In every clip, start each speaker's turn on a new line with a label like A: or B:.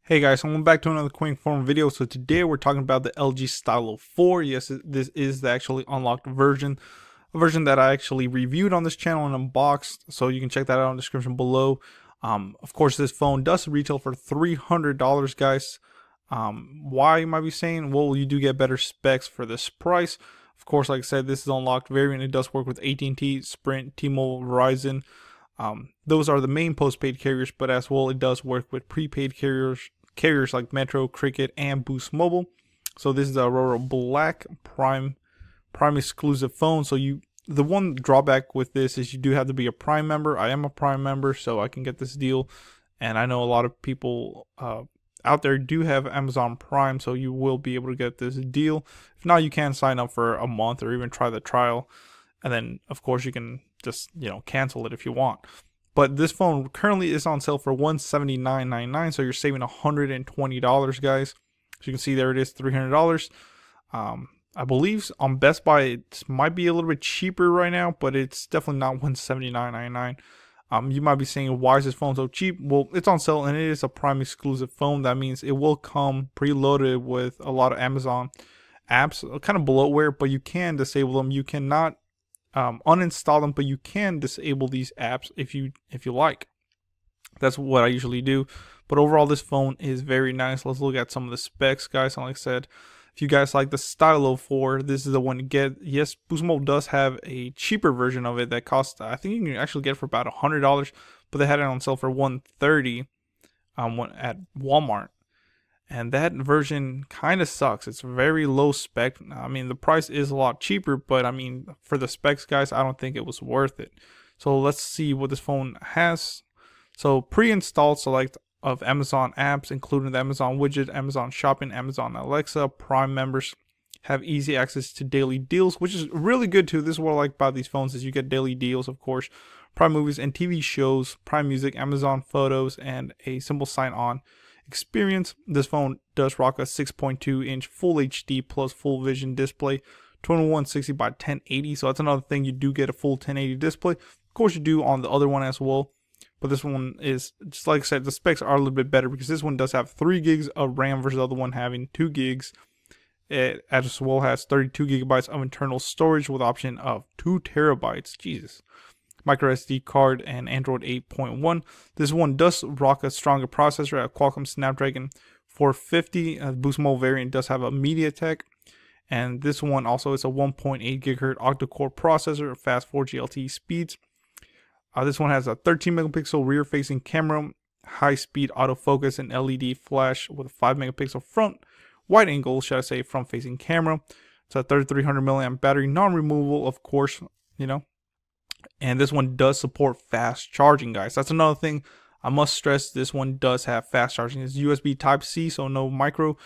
A: Hey guys, so welcome back to another quick form video. So today we're talking about the LG Stylo 4. Yes, this is the actually unlocked version, a version that I actually reviewed on this channel and unboxed. So you can check that out in the description below. Of course, this phone does retail for $300, guys. Why you might be saying? Well, you do get better specs for this price. Of course, like I said, this is unlocked variant. It does work with AT&T, Sprint, T-Mobile, Verizon. Those are the main postpaid carriers, but as well, it does work with prepaid carriers like Metro, Cricket, and Boost Mobile. So this is a Aurora Black Prime exclusive phone. So the one drawback with this is you do have to be a Prime member. I am a Prime member, so I can get this deal. And I know a lot of people out there do have Amazon Prime, so you will be able to get this deal. If not, you can sign up for a month or even try the trial, and then of course you can just cancel it if you want. But this phone currently is on sale for $179.99, so you're saving $120, guys. So you can see there it is, $300. I believe on Best Buy it might be a little bit cheaper right now, but it's definitely not $179.99. You might be saying, why is this phone so cheap? Well, it's on sale and it is a Prime exclusive phone. That means it will come preloaded with a lot of Amazon apps, kind of bloatware, but you can disable them. You cannot uninstall them, but you can disable these apps if you like. That's what I usually do. But overall, this phone is very nice. Let's look at some of the specs, guys. And like I said, if you guys like the Stylo 4, this is the one to get. Yes, Boost Mobile does have a cheaper version of it that costs, I think you can actually get it for about $100, but they had it on sale for $130 at Walmart. And that version kind of sucks. It's very low spec. I mean, the price is a lot cheaper, but I mean, for the specs, guys, I don't think it was worth it. So let's see what this phone has. So pre-installed select of Amazon apps, including the Amazon widget, Amazon Shopping, Amazon Alexa. Prime members have easy access to daily deals, which is really good too. This is what I like about these phones is you get daily deals, of course. Prime movies and TV shows, Prime music, Amazon photos, and a simple sign-on experience. This phone does rock a 6.2-inch full HD plus full vision display, 2160 by 1080. So that's another thing, you do get a full 1080 display. Of course you do on the other one as well, but this one is, just like I said, the specs are a little bit better because this one does have 3 gigs of RAM versus the other one having 2 gigs. It as well has 32 gigabytes of internal storage with option of 2 terabytes. Jesus. Micro SD card and Android 8.1. This one does rock a stronger processor at Qualcomm Snapdragon 450. Boost Mobile variant does have a MediaTek, and this one also is a 1.8 GHz octa-core processor, fast 4G LTE speeds. This one has a 13 megapixel rear-facing camera, high-speed autofocus, and LED flash with a 5 megapixel front wide angle, should I say, front-facing camera. It's a 3300 milliamp battery, non-removable, of course, And this one does support fast charging, guys. That's another thing I must stress. This one does have fast charging. It's USB Type-C, so no micro.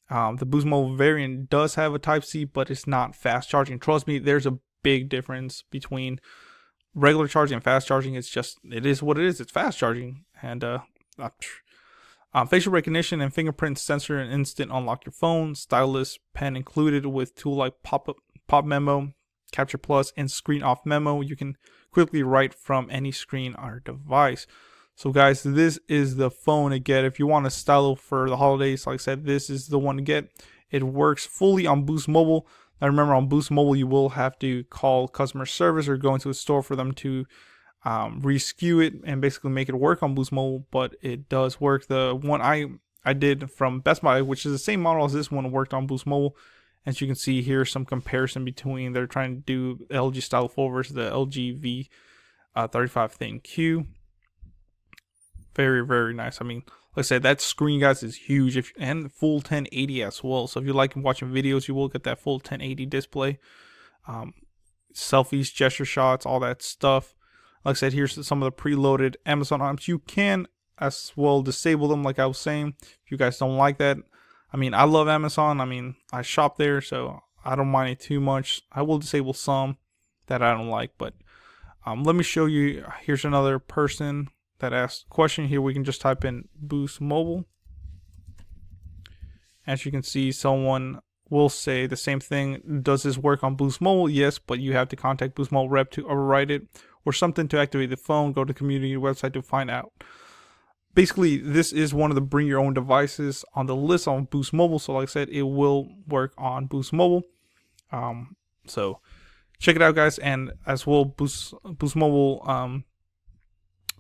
A: The Boost Mobile variant does have a Type-C, but it's not fast charging. Trust me, there's a big difference between regular charging and fast charging. It is what it is. It's fast charging. And facial recognition and fingerprint sensor and instant unlock your phone. Stylus pen included with tool like pop memo, Capture Plus, and screen off memo. You can quickly write from any screen or device. So guys, this is the phone to get if you want a Stylo for the holidays. Like I said, this is the one to get. It works fully on Boost Mobile. Now remember, on Boost Mobile you will have to call customer service or go into a store for them to reskew it and basically make it work on Boost Mobile, but it does work. The one I did from Best Buy, which is the same model as this one, worked on Boost Mobile. As you can see here, some comparison between, they're trying to do LG Stylo 4 versus the LG V35 Thin Q. Very, very nice. I mean, like I said, that screen, guys, is huge, and full 1080 as well. So if you like watching videos, you will get that full 1080 display. Selfies, gesture shots, all that stuff. Like I said, here's some of the preloaded Amazon apps. You can as well disable them, like I was saying, if you guys don't like that. I mean, I love Amazon. I mean, I shop there, so I don't mind it too much. I will disable some that I don't like, but let me show you. Here's another person that asked a question. Here we can just type in Boost Mobile. As you can see, someone will say the same thing. Does this work on Boost Mobile? Yes, but you have to contact Boost Mobile rep to override it or something to activate the phone. Go to the community website to find out. basically this is one of the bring your own devices on the list on Boost Mobile. So like I said, it will work on Boost Mobile. So check it out, guys. And as well, Boost Mobile,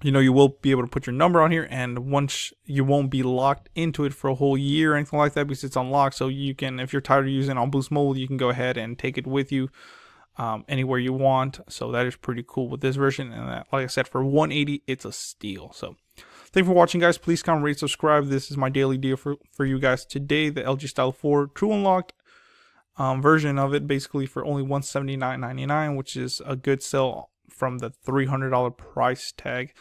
A: you know, you will be able to put your number on here, and once you won't be locked into it for a whole year or anything like that, because it's unlocked. So you can, if you're tired of using it on Boost Mobile, you can go ahead and take it with you anywhere you want. So that is pretty cool with this version. And that, like I said, for $180, it's a steal. So thank you for watching, guys. Please comment, rate, subscribe. This is my daily deal for you guys today. The LG Stylo 4 True Unlocked version of it, basically for only $179.99, which is a good sell from the $300 price tag.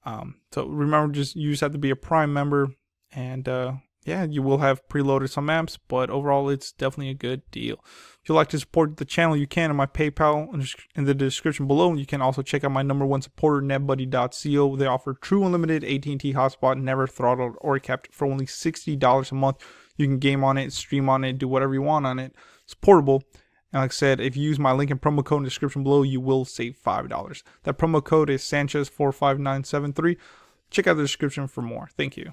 A: So remember, you just have to be a Prime member, and yeah, you will have preloaded some apps, but overall it's definitely a good deal. If you'd like to support the channel, you can in my PayPal in the description below. You can also check out my #1 supporter, netbuddy.co. They offer true unlimited AT&T Hotspot, never throttled or capped, for only $60 a month. You can game on it, stream on it, do whatever you want on it. It's portable. And like I said, if you use my link and promo code in the description below, you will save $5. That promo code is Sanchez45973. Check out the description for more. Thank you.